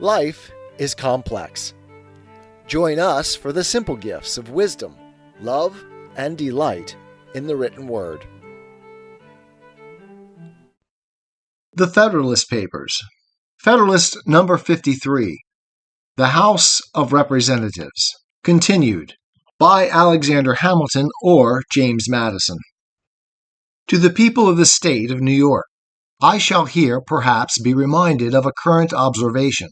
Life is complex. Join us for the simple gifts of wisdom, love, and delight in the written word. The Federalist Papers. Federalist number 53. The House of Representatives. Continued. By Alexander Hamilton or James Madison. To the people of the state of New York, I shall here perhaps be reminded of a current observation,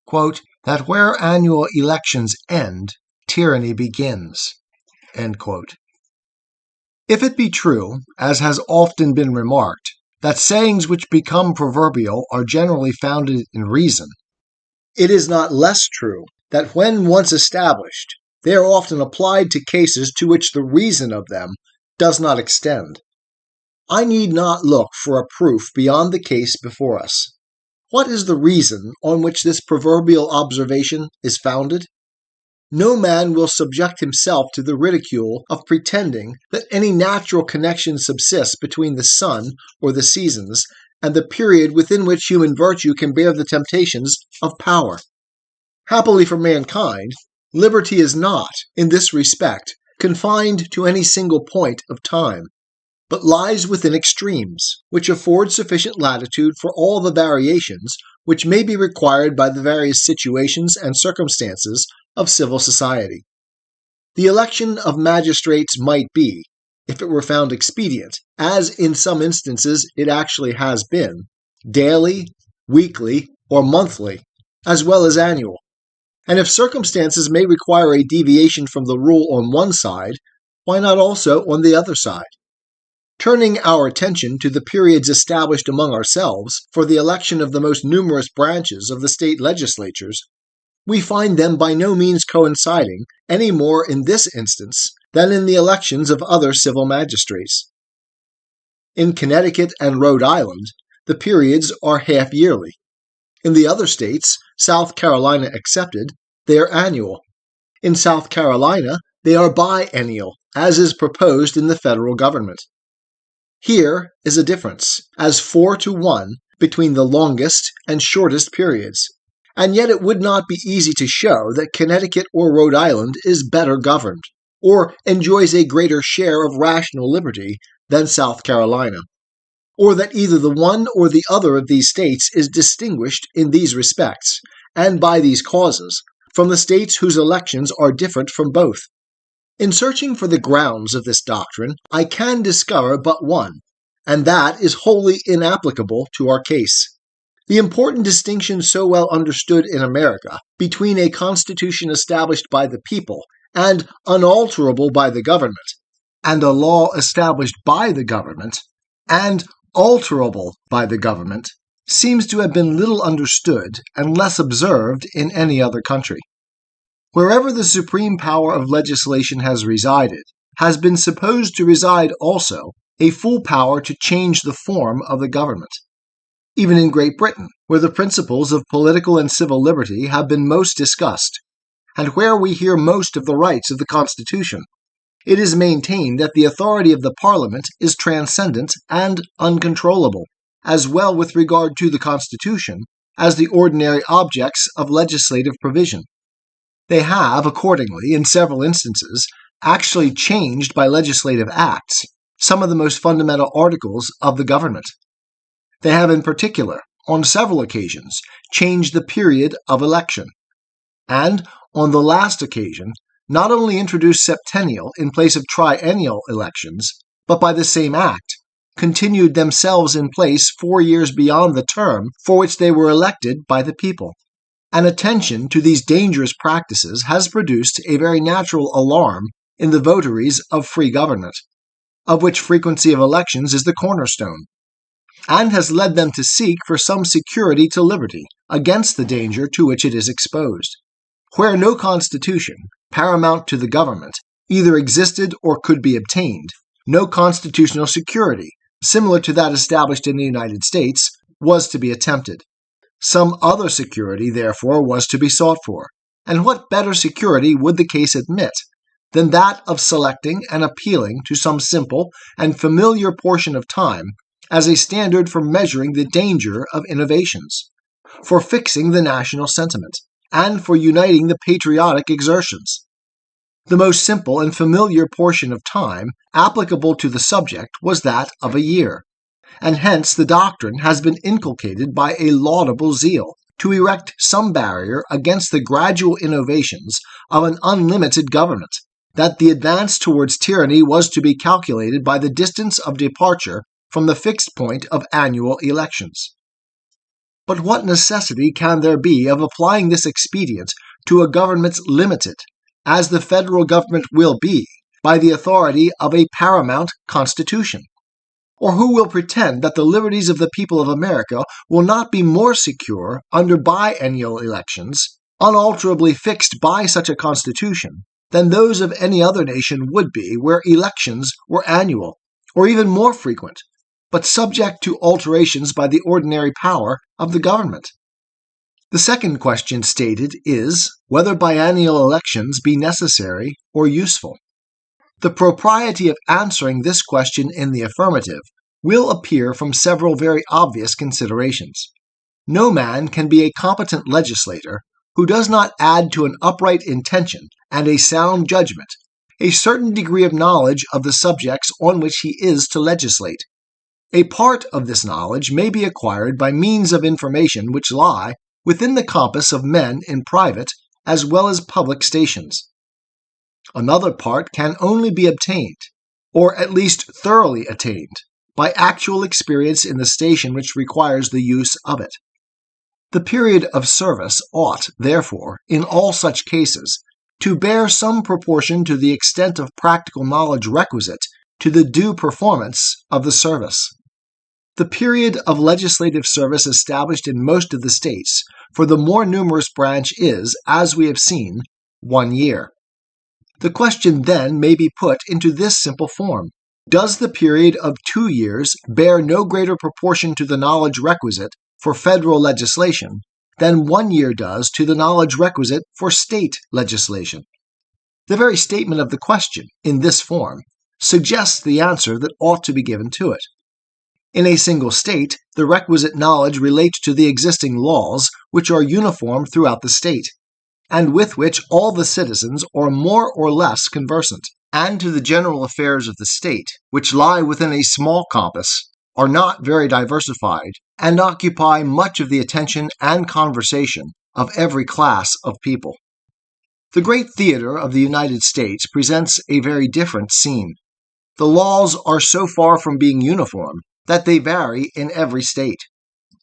quote, that where annual elections end, tyranny begins. End quote. If it be true, as has often been remarked, that sayings which become proverbial are generally founded in reason, it is not less true that when once established, they are often applied to cases to which the reason of them does not extend. I need not look for a proof beyond the case before us. What is the reason on which this proverbial observation is founded? No man will subject himself to the ridicule of pretending that any natural connection subsists between the sun or the seasons and the period within which human virtue can bear the temptations of power. Happily for mankind, liberty is not, in this respect, confined to any single point of time, but lies within extremes, which afford sufficient latitude for all the variations which may be required by the various situations and circumstances of civil society. The election of magistrates might be, if it were found expedient, as in some instances it actually has been, daily, weekly, or monthly, as well as annual. And if circumstances may require a deviation from the rule on one side, why not also on the other side? Turning our attention to the periods established among ourselves for the election of the most numerous branches of the state legislatures, we find them by no means coinciding any more in this instance than in the elections of other civil magistrates. In Connecticut and Rhode Island, the periods are half-yearly. In the other states, South Carolina excepted, they are annual. In South Carolina, they are biennial, as is proposed in the federal government. Here is a difference, as 4-1, between the longest and shortest periods, and yet it would not be easy to show that Connecticut or Rhode Island is better governed, or enjoys a greater share of rational liberty than South Carolina, or that either the one or the other of these states is distinguished in these respects, and by these causes, from the states whose elections are different from both. In searching for the grounds of this doctrine, I can discover but one, and that is wholly inapplicable to our case. The important distinction so well understood in America between a constitution established by the people and unalterable by the government, and a law established by the government and alterable by the government, seems to have been little understood and less observed in any other country. Wherever the supreme power of legislation has resided, has been supposed to reside also a full power to change the form of the government. Even in Great Britain, where the principles of political and civil liberty have been most discussed, and where we hear most of the rights of the Constitution, it is maintained that the authority of the Parliament is transcendent and uncontrollable, as well with regard to the Constitution as the ordinary objects of legislative provision. They have, accordingly, in several instances, actually changed by legislative acts some of the most fundamental articles of the government. They have in particular, on several occasions, changed the period of election, and, on the last occasion, not only introduced septennial in place of triennial elections, but by the same act, continued themselves in place 4 years beyond the term for which they were elected by the people. An attention to these dangerous practices has produced a very natural alarm in the votaries of free government, of which frequency of elections is the cornerstone, and has led them to seek for some security to liberty against the danger to which it is exposed. Where no constitution, paramount to the government, either existed or could be obtained, no constitutional security, similar to that established in the United States, was to be attempted. Some other security, therefore, was to be sought for, and what better security would the case admit than that of selecting and appealing to some simple and familiar portion of time as a standard for measuring the danger of innovations? for fixing the national sentiment, and for uniting the patriotic exertions. The most simple and familiar portion of time applicable to the subject was that of a year, and hence the doctrine has been inculcated by a laudable zeal to erect some barrier against the gradual innovations of an unlimited government, that the advance towards tyranny was to be calculated by the distance of departure from the fixed point of annual elections. But what necessity can there be of applying this expedient to a government limited, as the federal government will be, by the authority of a paramount constitution? Or who will pretend that the liberties of the people of America will not be more secure under biennial elections, unalterably fixed by such a constitution, than those of any other nation would be where elections were annual, or even more frequent, but subject to alterations by the ordinary power of the government? The second question stated is, whether biennial elections be necessary or useful. The propriety of answering this question in the affirmative will appear from several very obvious considerations. No man can be a competent legislator who does not add to an upright intention and a sound judgment a certain degree of knowledge of the subjects on which he is to legislate. A part of this knowledge may be acquired by means of information which lie within the compass of men in private as well as public stations. Another part can only be obtained, or at least thoroughly attained, by actual experience in the station which requires the use of it. The period of service ought, therefore, in all such cases, to bear some proportion to the extent of practical knowledge requisite to the due performance of the service. The period of legislative service established in most of the states for the more numerous branch is, as we have seen, 1 year. The question then may be put into this simple form: does the period of 2 years bear no greater proportion to the knowledge requisite for federal legislation than 1 year does to the knowledge requisite for state legislation? The very statement of the question, in this form, suggests the answer that ought to be given to it. In a single state, the requisite knowledge relates to the existing laws which are uniform throughout the state, and with which all the citizens are more or less conversant, and to the general affairs of the state, which lie within a small compass, are not very diversified, and occupy much of the attention and conversation of every class of people. The great theater of the United States presents a very different scene. The laws are so far from being uniform that they vary in every state,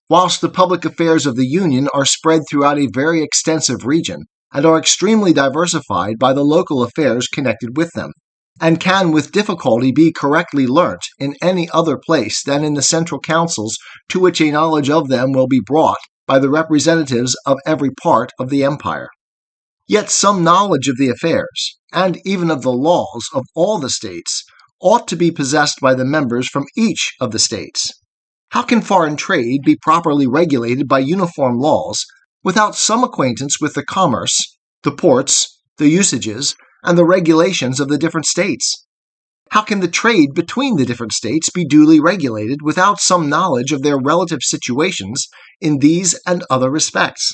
whilst the public affairs of the Union are spread throughout a very extensive region and are extremely diversified by the local affairs connected with them, and can with difficulty be correctly learnt in any other place than in the central councils to which a knowledge of them will be brought by the representatives of every part of the empire. Yet some knowledge of the affairs, and even of the laws of all the states, ought to be possessed by the members from each of the states. How can foreign trade be properly regulated by uniform laws without some acquaintance with the commerce, the ports, the usages, and the regulations of the different states? How can the trade between the different states be duly regulated without some knowledge of their relative situations in these and other respects?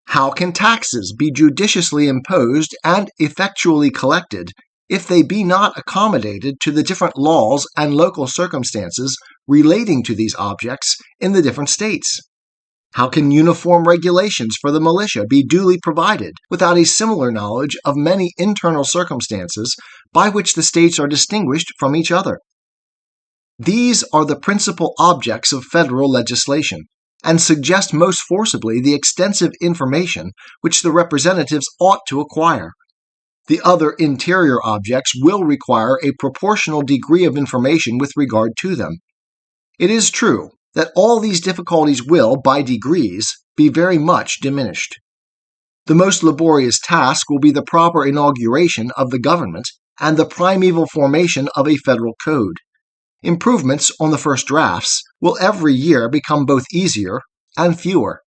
How can taxes be judiciously imposed and effectually collected if they be not accommodated to the different laws and local circumstances relating to these objects in the different states? How can uniform regulations for the militia be duly provided without a similar knowledge of many internal circumstances by which the states are distinguished from each other? These are the principal objects of federal legislation, and suggest most forcibly the extensive information which the representatives ought to acquire. The other interior objects will require a proportional degree of information with regard to them. It is true that all these difficulties will, by degrees, be very much diminished. The most laborious task will be the proper inauguration of the government and the primeval formation of a federal code. Improvements on the first drafts will every year become both easier and fewer.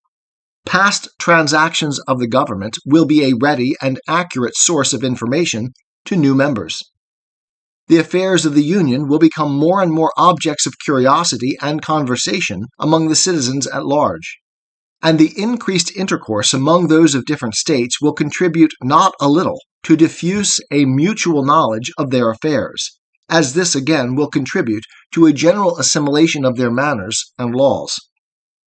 Past transactions of the government will be a ready and accurate source of information to new members. The affairs of the Union will become more and more objects of curiosity and conversation among the citizens at large. and the increased intercourse among those of different states will contribute not a little to diffuse a mutual knowledge of their affairs, as this again will contribute to a general assimilation of their manners and laws.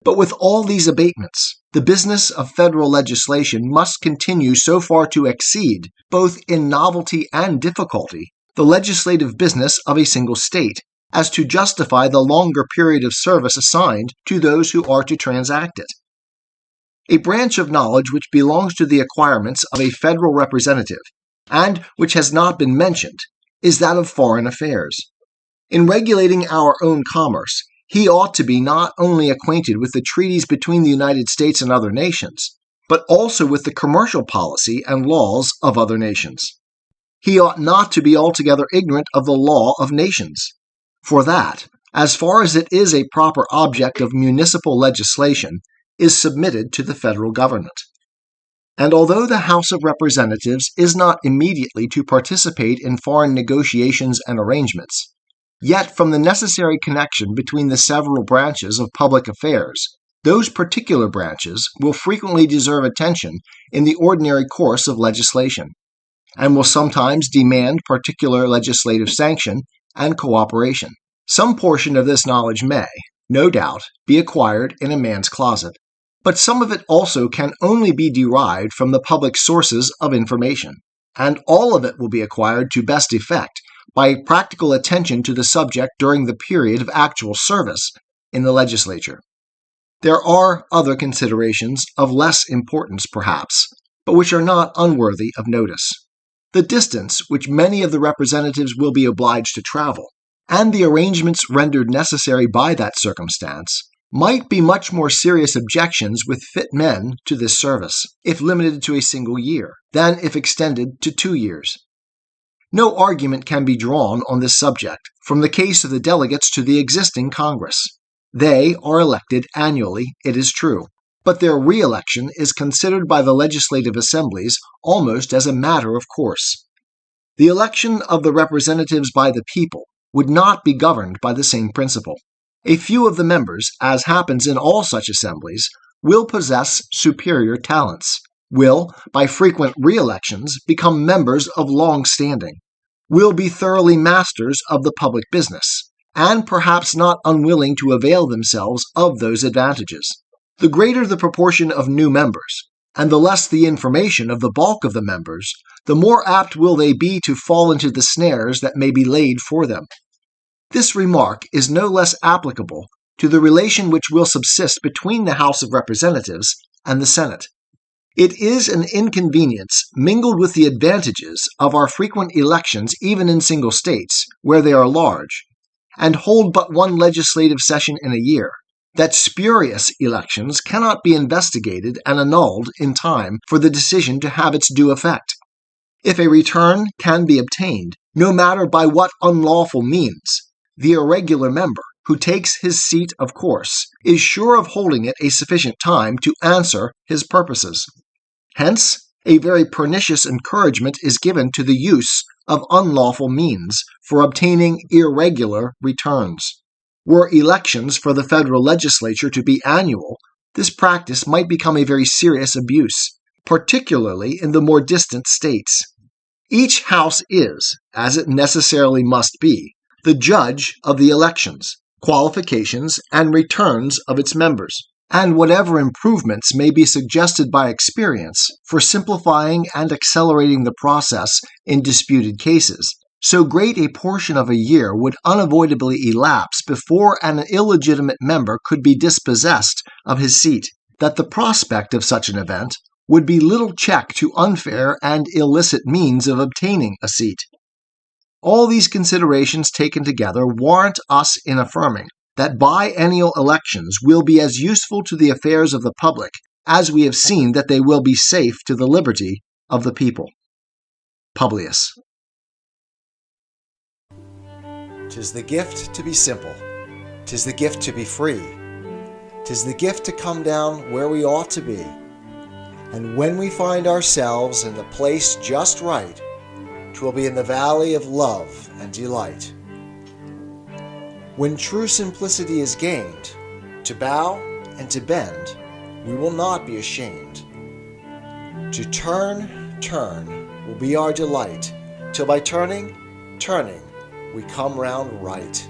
But with all these abatements, the business of federal legislation must continue so far to exceed, both in novelty and difficulty, the legislative business of a single state, as to justify the longer period of service assigned to those who are to transact it. A branch of knowledge which belongs to the acquirements of a federal representative, and which has not been mentioned, is that of foreign affairs. In regulating our own commerce, he ought to be not only acquainted with the treaties between the United States and other nations, but also with the commercial policy and laws of other nations. He ought not to be altogether ignorant of the law of nations, for that, as far as it is a proper object of municipal legislation, is submitted to the federal government. And although the House of Representatives is not immediately to participate in foreign negotiations and arrangements, yet from the necessary connection between the several branches of public affairs, those particular branches will frequently deserve attention in the ordinary course of legislation, and will sometimes demand particular legislative sanction and cooperation. Some portion of this knowledge may, no doubt, be acquired in a man's closet, but some of it also can only be derived from the public sources of information, and all of it will be acquired to best effect by practical attention to the subject during the period of actual service in the legislature. There are other considerations of less importance, perhaps, but which are not unworthy of notice. The distance which many of the representatives will be obliged to travel, and the arrangements rendered necessary by that circumstance, might be much more serious objections with fit men to this service, if limited to a single year, than if extended to 2 years. No argument can be drawn on this subject from the case of the delegates to the existing Congress. They are elected annually, it is true, but their re-election is considered by the legislative assemblies almost as a matter of course. The election of the representatives by the people would not be governed by the same principle. A few of the members, as happens in all such assemblies, will possess superior talents, will, by frequent re-elections, become members of long standing, will be thoroughly masters of the public business, and perhaps not unwilling to avail themselves of those advantages. The greater the proportion of new members, and the less the information of the bulk of the members, the more apt will they be to fall into the snares that may be laid for them. This remark is no less applicable to the relation which will subsist between the House of Representatives and the Senate. It is an inconvenience mingled with the advantages of our frequent elections even in single states, where they are large, and hold but one legislative session in a year, that spurious elections cannot be investigated and annulled in time for the decision to have its due effect. If a return can be obtained, no matter by what unlawful means, the irregular member, who takes his seat of course, is sure of holding it a sufficient time to answer his purposes. Hence, a very pernicious encouragement is given to the use of unlawful means for obtaining irregular returns. Were elections for the federal legislature to be annual, this practice might become a very serious abuse, particularly in the more distant states. Each house is, as it necessarily must be, the judge of the elections, qualifications, and returns of its members, and whatever improvements may be suggested by experience for simplifying and accelerating the process in disputed cases, so great a portion of a year would unavoidably elapse before an illegitimate member could be dispossessed of his seat, that the prospect of such an event would be little check to unfair and illicit means of obtaining a seat. All these considerations taken together warrant us in affirming that biennial elections will be as useful to the affairs of the public as we have seen that they will be safe to the liberty of the people. Publius. 'Tis the gift to be simple, 'tis the gift to be free, 'tis the gift to come down where we ought to be, and when we find ourselves in the place just right, 'twill be in the valley of love and delight. When true simplicity is gained, to bow and to bend we will not be ashamed. To turn will be our delight, till by turning, we come round right.